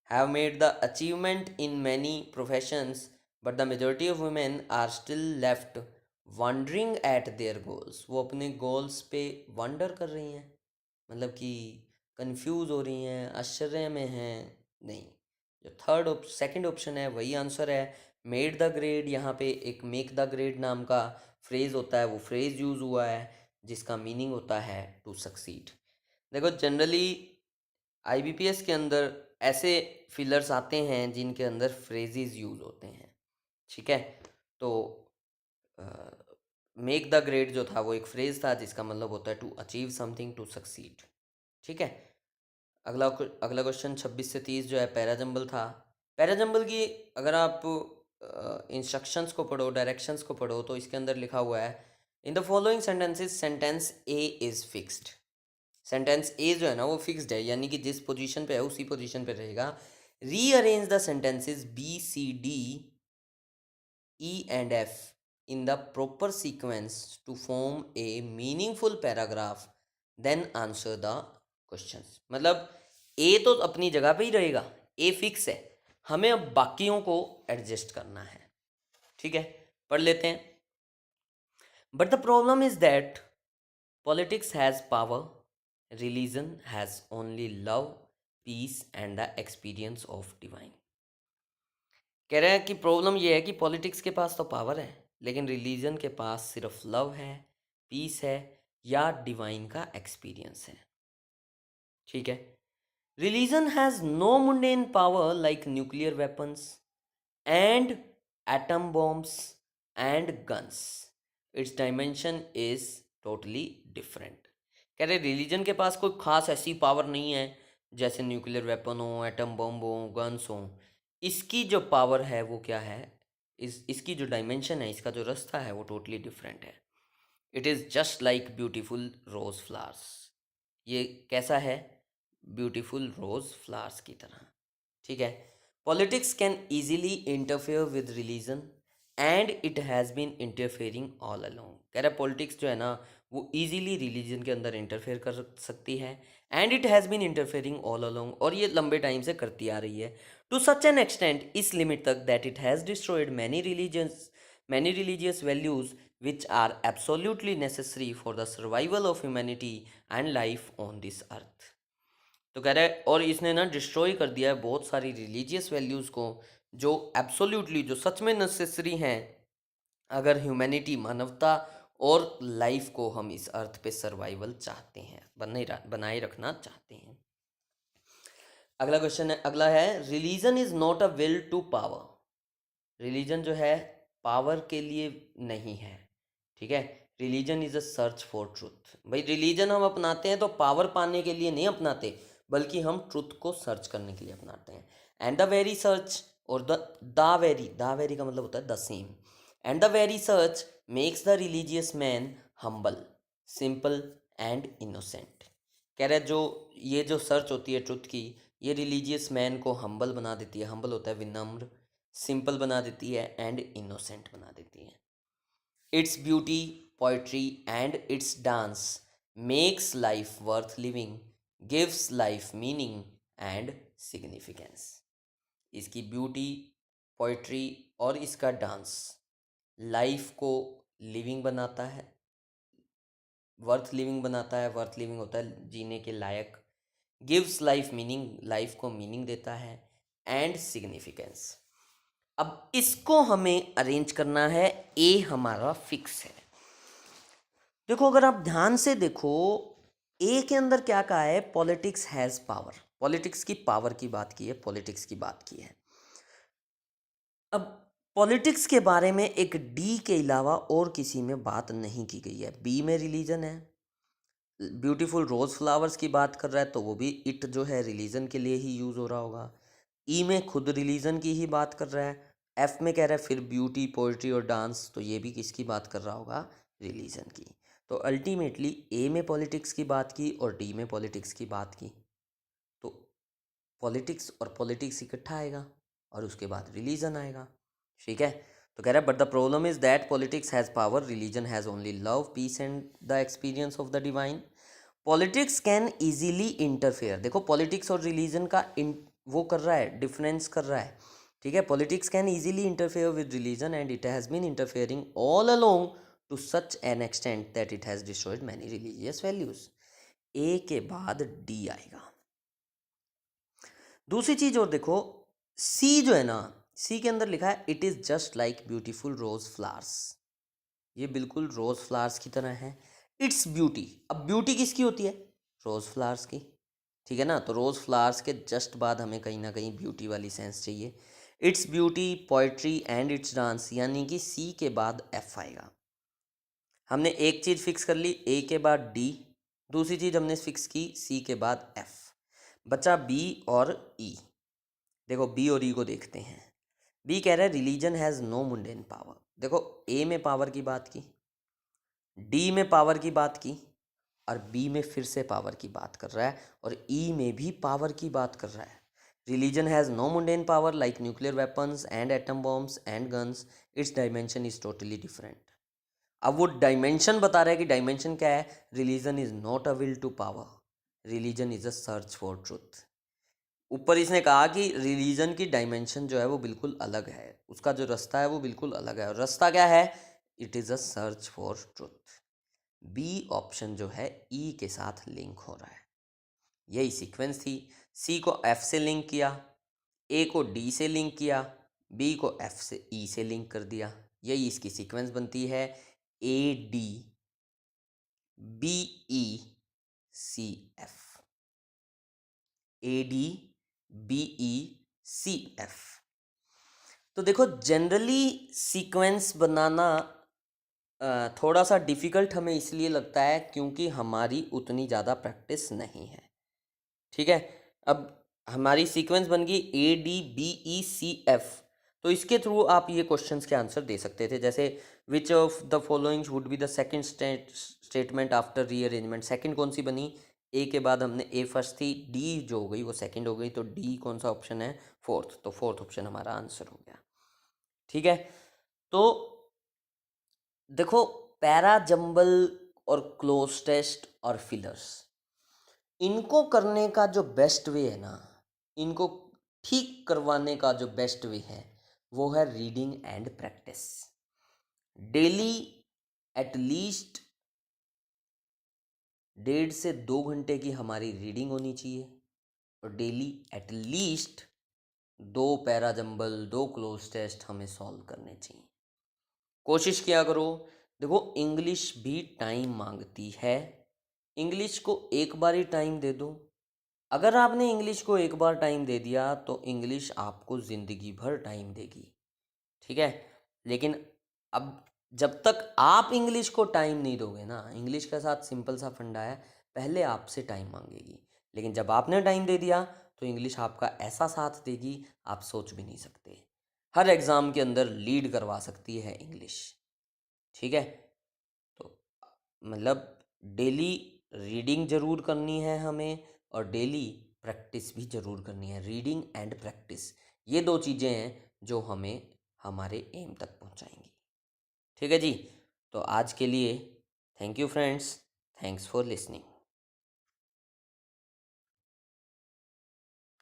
Have made the achievement in many professions but the majority of women are still left wondering at their goals, वो अपने गोल्स पे वंडर कर रही हैं, मतलब कि कंफ्यूज हो रही हैं, आश्चर्य में हैं, नहीं। जो सेकंड ऑप्शन है वही आंसर है। मेड द ग्रेड, यहाँ पे एक मेक द ग्रेड नाम का फ्रेज होता है, वो फ्रेज यूज़ हुआ है जिसका मीनिंग होता है टू सक्सीड। देखो जनरली आईबीपीएस के अंदर ऐसे फिलर्स आते हैं जिनके अंदर फ्रेजेस यूज़ होते हैं, ठीक है, तो मेक द ग्रेड जो था वो एक फ्रेज था जिसका मतलब होता है to achieve something, to succeed, ठीक है। अगला अगला क्वेश्चन 26 से 30 जो है पैराजंबल था। पैराजंबल की अगर आप इंस्ट्रक्शंस को पढ़ो, डायरेक्शंस को पढ़ो, तो इसके अंदर लिखा हुआ है in the following sentences sentence A is fixed. Sentence A जो है ना वो फिक्स्ड है, यानी कि जिस पोजीशन पे है उसी पोजीशन पे रहेगा। Rearrange the sentences B C D E and F in the proper sequence to form a meaningful paragraph, then answer the questions. मतलब ए तो अपनी जगह पे ही रहेगा, ए फिक्स है, हमें अब बाकियों को एडजस्ट करना है, ठीक है, पढ़ लेते हैं। But the problem is that politics has power, religion has only love, peace and the experience of divine। कह रहा है कि प्रॉब्लम ये है कि पॉलिटिक्स के पास तो पावर है लेकिन रिलीजन के पास सिर्फ लव है, पीस है या डिवाइन का एक्सपीरियंस है, ठीक है। Religion has no mundane power like nuclear weapons and atom bombs and guns, its dimension is totally different. कह रहे रिलीजन के पास कोई खास ऐसी पावर नहीं है जैसे न्यूक्लियर वेपन हो, एटम बम हो, गन्स हो। इसकी जो पावर है वो क्या है, इसकी जो डायमेंशन है, इसका जो रास्ता है वो टोटली डिफरेंट है। It is just like beautiful rose flowers. ये कैसा है, ब्यूटीफुल रोज फ्लावर्स की तरह, ठीक है। Politics can easily interfere with religion and it has been interfering all along. कह रहा है पॉलिटिक्स जो है ना वो ईजिली रिलीजन के अंदर इंटरफेयर कर सकती है and it has been interfering all along, और ये लंबे टाइम से करती आ रही है टू सच एन एक्सटेंट, इस लिमिट तक that it has destroyed many religious values which are absolutely necessary for the survival of humanity and life on this earth। तो कह रहा है और इसने ना डिस्ट्रॉय कर दिया है बहुत सारी रिलीजियस वैल्यूज़ को जो एब्सोल्युटली, जो सच में नेसेसरी हैं अगर ह्यूमैनिटी, मानवता और लाइफ को हम इस अर्थ पे सर्वाइवल चाहते हैं, बनाए रखना चाहते हैं। अगला क्वेश्चन है, अगला है religion is not a will to power. Religion जो है पावर के लिए नहीं है, ठीक है। Religion is a search for truth. भाई रिलीजन हम अपनाते हैं तो पावर पाने के लिए नहीं अपनाते, बल्कि हम ट्रुथ को सर्च करने के लिए अपनाते हैं। एंड द वेरी सर्च और द वेरी का मतलब होता है the same, and the very search makes the religious man humble, simple and innocent. कह रहे जो ये जो सर्च होती है ट्रुथ की, ये रिलीजियस मैन को हम्बल बना देती है, हम्बल होता है विनम्र, सिंपल बना देती है एंड इनोसेंट बना देती है। Its beauty, poetry and it's dance makes life worth living, gives life meaning and significance. इसकी ब्यूटी, पोइट्री और इसका डांस लाइफ को लिविंग बनाता है, वर्थ लिविंग बनाता है, वर्थ लिविंग होता है जीने के लायक, गिव्स लाइफ मीनिंग, लाइफ को मीनिंग देता है, एंड सिग्निफिकेंस। अब इसको हमें अरेंज करना है, ए हमारा फिक्स है, देखो अगर आप ध्यान से देखो, ए के अंदर क्या कहा है, पॉलिटिक्स हैज पावर, पॉलिटिक्स की पावर की बात की है, पॉलिटिक्स की बात की है। अब पॉलिटिक्स के बारे में एक डी के अलावा और किसी में बात नहीं की गई है। बी में रिलीजन है, ब्यूटीफुल रोज फ्लावर्स की बात कर रहा है तो वो भी इट जो है रिलीजन के लिए ही यूज हो रहा होगा। ई में खुद रिलीजन की ही बात कर रहा है। एफ में कह रहा है फिर ब्यूटी, पोइट्री और डांस, तो ये भी किसकी बात कर रहा होगा, रिलीजन की। तो अल्टीमेटली ए में पॉलिटिक्स की बात की और डी में पॉलिटिक्स की बात की, तो पॉलिटिक्स और पॉलिटिक्स इकट्ठा आएगा और उसके बाद रिलीजन आएगा। ठीक है, तो कह रहा है but the problem is that politics has power, religion has only love, peace and the experience of the divine. Politics can easily interfere, देखो पॉलिटिक्स और रिलीजन का वो कर रहा है, डिफरेंस कर रहा है। ठीक है, politics can easily interfere with religion and it has been interfering all along to such an extent that it has destroyed many religious values. A के बाद डी आएगा। दूसरी चीज और देखो, सी जो है ना, सी के अंदर लिखा है it is just like beautiful rose flowers, ये बिल्कुल रोज फ्लावर्स की तरह है। इट्स ब्यूटी, अब ब्यूटी किसकी होती है, रोज फ्लावर्स की। ठीक है ना, तो रोज फ्लावर्स के जस्ट बाद हमें कहीं ना कहीं ब्यूटी वाली सेंस चाहिए। Its beauty, poetry and it's dance, यानी कि सी के बाद एफ आएगा। हमने एक चीज फिक्स कर ली, ए के बाद डी, दूसरी चीज हमने फिक्स की सी के बाद एफ, बचा बी और ई। देखो बी और ई को देखते हैं। बी कह रहा है religion has no mundane power, देखो ए में पावर की बात की, डी में पावर की बात की, और बी में फिर से पावर की बात कर रहा है, और ई में भी पावर की बात कर रहा है। Religion has no mundane power like nuclear weapons and atom bombs and guns, its dimension is totally different. अब वो डायमेंशन बता रहा है कि डायमेंशन क्या है, religion is not a will to power, religion is a search for truth. ऊपर इसने कहा कि रिलीजन की डायमेंशन जो है वो बिल्कुल अलग है, उसका जो रास्ता है वो बिल्कुल अलग है, और रास्ता क्या है, it is a search for truth. B option जो है ई के साथ लिंक हो रहा है, यही सीक्वेंस थी। सी को एफ से लिंक किया, ए को डी से लिंक किया, बी को एफ से ई से लिंक कर दिया, यही इसकी सीक्वेंस बनती है, A D B E C F, A D B E C F. तो देखो जनरली सीक्वेंस बनाना थोड़ा सा डिफ़िकल्ट हमें इसलिए लगता है क्योंकि हमारी उतनी ज़्यादा प्रैक्टिस नहीं है। ठीक है, अब हमारी सीक्वेंस बन गई A D B E C F, तो इसके थ्रू आप ये क्वेश्चंस के आंसर दे सकते थे, जैसे which of the followings would be the second statement after rearrangement. Second कौन सी बनी, ए के बाद हमने ए फर्स्ट थी, डी जो हो गई वो सेकंड हो गई, तो डी कौन सा ऑप्शन है, फोर्थ, तो फोर्थ ऑप्शन हमारा आंसर हो गया। ठीक है, तो देखो पैरा जंबल और क्लोज टेस्ट और फिलर्स, इनको करने का जो बेस्ट वे है ना, इनको ठीक करवाने का जो बेस्ट वे है वो है reading and practice. Daily at least 1.5 से 2 घंटे की हमारी रीडिंग होनी चाहिए, और daily at least 2 para jumble 2 cloze test हमें सॉल्व करने चाहिए। कोशिश किया करो। देखो इंग्लिश भी टाइम मांगती है, इंग्लिश को एक बार ही टाइम दे दो। अगर आपने इंग्लिश को एक बार टाइम दे दिया तो इंग्लिश आपको ज़िंदगी भर टाइम देगी। ठीक है, लेकिन अब जब तक आप इंग्लिश को टाइम नहीं दोगे ना, इंग्लिश के साथ सिंपल सा फंडा है, पहले आपसे टाइम मांगेगी, लेकिन जब आपने टाइम दे दिया तो इंग्लिश आपका ऐसा साथ देगी आप सोच भी नहीं सकते। हर एग्ज़ाम के अंदर लीड करवा सकती है इंग्लिश। ठीक है, तो मतलब डेली रीडिंग ज़रूर करनी है हमें, और डेली प्रैक्टिस भी ज़रूर करनी है, रीडिंग एंड प्रैक्टिस, ये 2 चीज़ें हैं जो हमें हमारे एम तक पहुंचाएंगी। ठीक है जी, तो आज के लिए thank you friends, thanks for listening.